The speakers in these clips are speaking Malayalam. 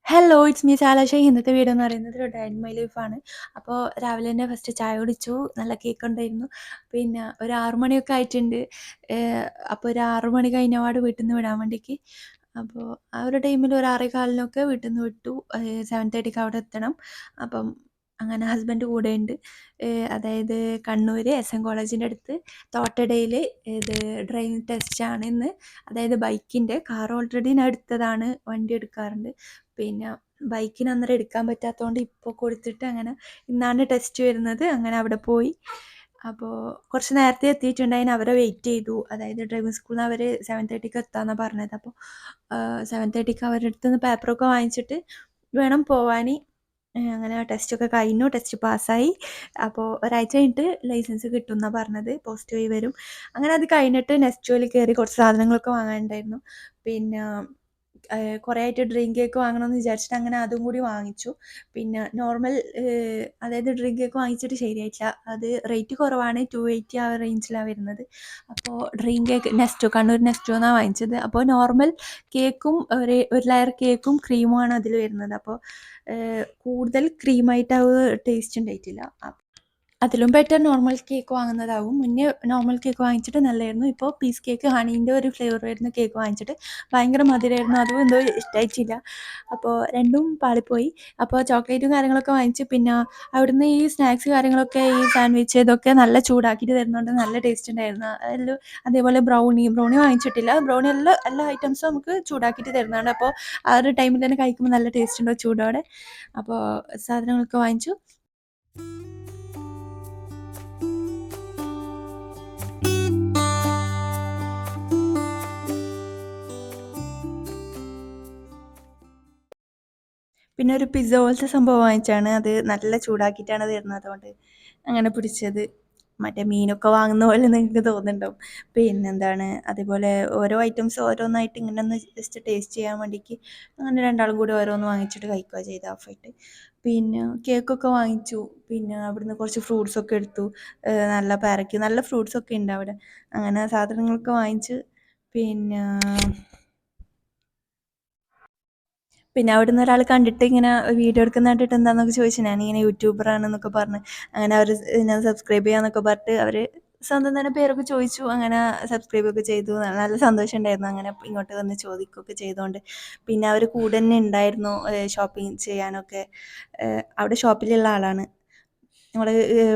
Hello, it's me സാലാഷ. ഇന്നത്തെ വീഡിയോ എന്ന് പറയുന്നത് ഒരു ഡേ ഇൻ മൈ ലൈഫാണ്. അപ്പോൾ രാവിലെ തന്നെ ഫസ്റ്റ് ചായ കുടിച്ചു. നല്ല കേക്ക് ഉണ്ടായിരുന്നു. പിന്നെ ഒരു 6 മണിയൊക്കെ ആയിട്ടുണ്ട്. അപ്പോൾ ഒരു 6 മണി കഴിഞ്ഞപാട് വീട്ടിൽ നിന്ന് വിടാൻ വേണ്ടിക്ക്. അപ്പോൾ ആ ഒരു ടൈമിൽ ഒരു 6:15 വീട്ടിൽ നിന്ന് വിട്ടു. 7:30ക്ക് അവിടെ എത്തണം. അപ്പം അങ്ങനെ ഹസ്ബൻഡ് കൂടെയുണ്ട്. അതായത് കണ്ണൂർ എസ് എൻ കോളേജിൻ്റെ അടുത്ത് തോട്ടടയിൽ ഇത് ഡ്രൈവിംഗ് ടെസ്റ്റാണ് ഇന്ന്. അതായത് ബൈക്കിൻ്റെ. കാർ ഓൾറെഡി ഞാൻ എടുത്തതാണ്, വണ്ടി എടുക്കാറുണ്ട്. പിന്നെ ബൈക്കിന് അന്നേരം എടുക്കാൻ പറ്റാത്തതുകൊണ്ട് ഇപ്പോൾ കൊടുത്തിട്ട് അങ്ങനെ ഇന്നാണ് ടെസ്റ്റ് വരുന്നത്. അങ്ങനെ അവിടെ പോയി. അപ്പോൾ കുറച്ച് നേരത്തെ എത്തിയിട്ടുണ്ടായിന്. അവരെ വെയിറ്റ് ചെയ്തു. അതായത് ഡ്രൈവിംഗ് സ്കൂളിൽ നിന്ന് അവർ 7:30ക്ക് എത്താമെന്നാണ് പറഞ്ഞത്. അപ്പോൾ 7:30ക്ക് അവരുടെ അടുത്ത് നിന്ന് പേപ്പറൊക്കെ വാങ്ങിച്ചിട്ട് വേണം പോവാൻ. അങ്ങനെ ടെസ്റ്റൊക്കെ കഴിഞ്ഞു. ടെസ്റ്റ് പാസ്സായി. അപ്പോൾ ഒരാഴ്ച കഴിഞ്ഞിട്ട് ലൈസൻസ് കിട്ടും എന്നാണ് പറഞ്ഞത്. പോസ്റ്റ് വഴി വരും. അങ്ങനെ അത് കഴിഞ്ഞിട്ട് നെസ്റ്റോയിൽ കയറി കുറച്ച് സാധനങ്ങളൊക്കെ വാങ്ങാനുണ്ടായിരുന്നു. പിന്നെ കുറേ ആയിട്ട് ഡ്രീം കേക്ക് വാങ്ങണമെന്ന് വിചാരിച്ചിട്ട് അങ്ങനെ അതും കൂടി വാങ്ങിച്ചു. പിന്നെ നോർമൽ അതായത് ഡ്രീം കേക്ക് വാങ്ങിച്ചിട്ട് ശരിയായിട്ടില്ല. അത് റേറ്റ് കുറവാണ്, 280 ആ റേഞ്ചിലാണ് വരുന്നത്. അപ്പോൾ ഡ്രീം കേക്ക് നെസ്റ്റോ, കണ്ണൂർ നെസ്റ്റോ എന്നാണ് വാങ്ങിച്ചത്. അപ്പോൾ നോർമൽ കേക്കും ഒരു ലെയർ കേക്കും ക്രീമുമാണ് അതിൽ വരുന്നത്. അപ്പോൾ കൂടുതൽ ക്രീമായിട്ട് അത് ടേസ്റ്റ് ഉണ്ടായിട്ടില്ല. അതിലും ബെറ്റർ നോർമൽ കേക്ക് വാങ്ങുന്നതാവും. മുന്നേ നോർമൽ കേക്ക് വാങ്ങിച്ചിട്ട് നല്ലതായിരുന്നു. ഇപ്പോൾ പീസ് കേക്ക് ഹണീൻ്റെ ഒരു ഫ്ലേവർ വരുന്ന കേക്ക് വാങ്ങിച്ചിട്ട് ഭയങ്കര മധുരമായിരുന്നു. അതും എന്തോ ഇഷ്ടമായിട്ടില്ല. അപ്പോൾ രണ്ടും പാളിപ്പോയി. അപ്പോൾ ചോക്ലേറ്റും കാര്യങ്ങളൊക്കെ വാങ്ങിച്ച് പിന്നെ അവിടുന്ന് ഈ സ്നാക്സ് കാര്യങ്ങളൊക്കെ ഈ സാൻഡ്വിച്ച് ഇതൊക്കെ നല്ല ചൂടാക്കിയിട്ട് തരുന്നുണ്ട്. നല്ല ടേസ്റ്റ് ഉണ്ടായിരുന്നു. അതിൽ അതേപോലെ ബ്രൗണി വാങ്ങിച്ചിട്ടില്ല. ബ്രൗണി എല്ലാ ഐറ്റംസും നമുക്ക് ചൂടാക്കിയിട്ട് തരുന്നതാണ്. അപ്പോൾ ആ ഒരു ടൈമിൽ തന്നെ കഴിക്കുമ്പോൾ നല്ല ടേസ്റ്റ് ഉണ്ടോ ചൂടോടെ. അപ്പോൾ സാധനങ്ങളൊക്കെ വാങ്ങിച്ചു. പിന്നെ ഒരു പിസ്സ പോലത്തെ സംഭവം വാങ്ങിച്ചാണ്. അത് നല്ല ചൂടാക്കിയിട്ടാണ് തരുന്നത്. അതുകൊണ്ട് അങ്ങനെ പിടിച്ചത്. മറ്റേ മീനൊക്കെ വാങ്ങുന്ന പോലെ നിങ്ങൾക്ക് തോന്നുന്നുണ്ടാവും. പിന്നെന്താണ്, അതേപോലെ ഓരോ ഐറ്റംസ് ഓരോന്നായിട്ട് ഇങ്ങനെ ഒന്ന് ജസ്റ്റ് ടേസ്റ്റ് ചെയ്യാൻ വേണ്ടിക്ക് അങ്ങനെ രണ്ടാളും കൂടി ഓരോന്ന് വാങ്ങിച്ചിട്ട് കഴിക്കുക ചെയ്ത് ഹാഫായിട്ട്. പിന്നെ കേക്കൊക്കെ വാങ്ങിച്ചു. പിന്നെ അവിടുന്ന് കുറച്ച് ഫ്രൂട്ട്സൊക്കെ എടുത്തു. നല്ല പേരയ്ക്ക, നല്ല ഫ്രൂട്ട്സൊക്കെ ഉണ്ട് അവിടെ. അങ്ങനെ സാധനങ്ങളൊക്കെ വാങ്ങിച്ച് പിന്നെ അവിടുന്ന് ഒരാൾ കണ്ടിട്ട് ഇങ്ങനെ വീഡിയോ എടുക്കുന്ന കണ്ടിട്ട് എന്താണെന്നൊക്കെ ചോദിച്ചു. ഞാനിങ്ങനെ യൂട്യൂബറാണെന്നൊക്കെ പറഞ്ഞ് അങ്ങനെ അവർ ഞാൻ സബ്സ്ക്രൈബ് ചെയ്യാന്നൊക്കെ പറഞ്ഞിട്ട് അവർ സ്വന്തം തന്നെ പേരൊക്കെ ചോദിച്ചു. അങ്ങനെ സബ്സ്ക്രൈബൊക്കെ ചെയ്തു. നല്ല സന്തോഷം ഉണ്ടായിരുന്നു അങ്ങനെ ഇങ്ങോട്ട് വന്ന് ചോദിക്കുകയൊക്കെ ചെയ്തുകൊണ്ട്. പിന്നെ അവർ കൂടെ തന്നെ ഉണ്ടായിരുന്നു ഷോപ്പിംഗ് ചെയ്യാനൊക്കെ. അവിടെ ഷോപ്പിലുള്ള ആളാണ്. നമ്മൾ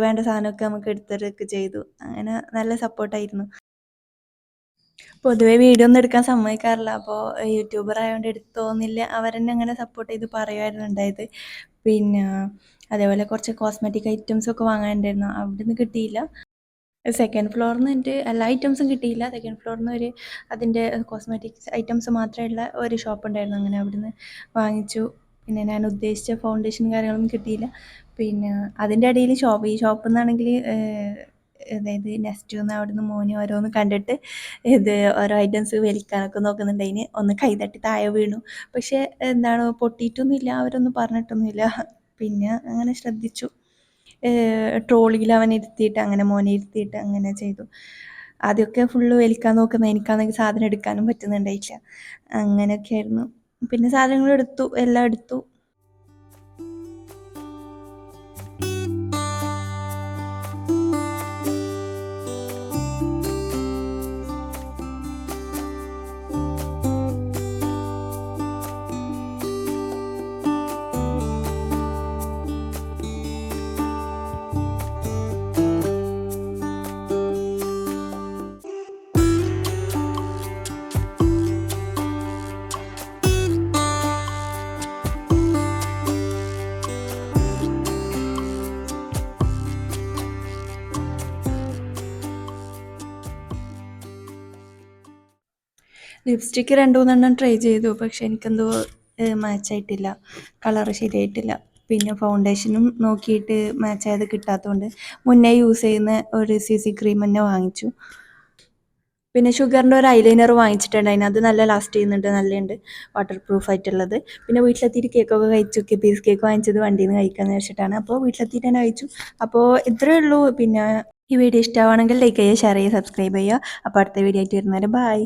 വേണ്ട സാധനമൊക്കെ നമുക്ക് എടുത്തരൊക്കെ ചെയ്തു. അങ്ങനെ നല്ല സപ്പോർട്ടായിരുന്നു. പൊതുവേ വീഡിയോ ഒന്നും എടുക്കാൻ സമ്മതിക്കാറില്ല. അപ്പോൾ യൂട്യൂബർ ആയതുകൊണ്ട് എടുത്തോന്നില്ല. അവരെന്നെ അങ്ങനെ സപ്പോർട്ട് ചെയ്ത് പറയുമായിരുന്നു ഉണ്ടായത്. പിന്നെ അതേപോലെ കുറച്ച് കോസ്മെറ്റിക് ഐറ്റംസൊക്കെ വാങ്ങാനുണ്ടായിരുന്നു. അവിടുന്ന് കിട്ടിയില്ല. സെക്കൻഡ് ഫ്ലോറിൽ നിന്ന് എൻ്റെ എല്ലാ ഐറ്റംസും കിട്ടിയില്ല. സെക്കൻഡ് ഫ്ലോറിൽ നിന്ന് ഒരു അതിൻ്റെ കോസ്മെറ്റിക്സ് ഐറ്റംസ് മാത്രമുള്ള ഒരു ഷോപ്പ് ഉണ്ടായിരുന്നു. അങ്ങനെ അവിടുന്ന് വാങ്ങിച്ചു. പിന്നെ ഞാൻ ഉദ്ദേശിച്ച ഫൗണ്ടേഷൻ കാര്യങ്ങളൊന്നും കിട്ടിയില്ല. പിന്നെ അതിൻ്റെ ഇടയിൽ ഈ ഷോപ്പിൽ നിന്നാണെങ്കിൽ അതായത് നെക്സ്റ്റ് നിന്ന് അവിടുന്ന് മോനെ ഓരോന്ന് കണ്ടിട്ട് ഇത് ഓരോ ഐറ്റംസ് വലിക്കാനൊക്കെ നോക്കുന്നുണ്ടായിന്. ഒന്ന് കൈതട്ടി താഴെ വീണു. പക്ഷേ എന്താണ് പൊട്ടിയിട്ടൊന്നുമില്ല. അവരൊന്നും പറഞ്ഞിട്ടൊന്നുമില്ല. പിന്നെ അങ്ങനെ ശ്രദ്ധിച്ചു. ട്രോളിയിൽ അവനെ ഇരുത്തിയിട്ട് അങ്ങനെ മോനെ ഇരുത്തിയിട്ട് അങ്ങനെ ചെയ്തു. ആദ്യമൊക്കെ ഫുള്ള് വലിക്കാൻ നോക്കുന്ന എനിക്കാണെങ്കിൽ സാധനം എടുക്കാനും പറ്റുന്നുണ്ടായില്ല. അങ്ങനെയൊക്കെ ആയിരുന്നു. പിന്നെ സാധനങ്ങൾ എടുത്തു, എല്ലാം എടുത്തു. ലിപ്സ്റ്റിക്ക് 2-3 ട്രൈ ചെയ്തു. പക്ഷെ എനിക്കെന്തോ മാച്ചായിട്ടില്ല. കളറ് ശരിയായിട്ടില്ല. പിന്നെ ഫൗണ്ടേഷനും നോക്കിയിട്ട് മാച്ചായത് കിട്ടാത്തതുകൊണ്ട് മുന്നേ യൂസ് ചെയ്യുന്ന ഒരു CC ക്രീം തന്നെ വാങ്ങിച്ചു. പിന്നെ ഷുഗറിൻ്റെ ഒരു ഐലൈനർ വാങ്ങിച്ചിട്ടുണ്ടായിരുന്നു. അത് നല്ല ലാസ്റ്റ് ചെയ്യുന്നുണ്ട്, നല്ലതുണ്ട്, വാട്ടർ പ്രൂഫ് ആയിട്ടുള്ളത്. പിന്നെ വീട്ടിലെത്തിയിട്ട് കേക്കൊക്കെ കഴിച്ചു. പീസ് കേക്ക് വാങ്ങിച്ചത് വണ്ടിയിൽ നിന്ന് കഴിക്കാമെന്ന് വെച്ചിട്ടാണ്. അപ്പോൾ വീട്ടിലെത്തിയിട്ട് തന്നെ കഴിച്ചു. അപ്പോൾ ഇത്രയേ ഉള്ളൂ. പിന്നെ ഈ വീഡിയോ ഇഷ്ടമാണെങ്കിൽ ലൈക്ക് ചെയ്യുക, ഷെയർ ചെയ്യുക, സബ്സ്ക്രൈബ് ചെയ്യുക. അപ്പോൾ അടുത്ത വീഡിയോ ആയിട്ട് വരുന്നവരെ ബൈ.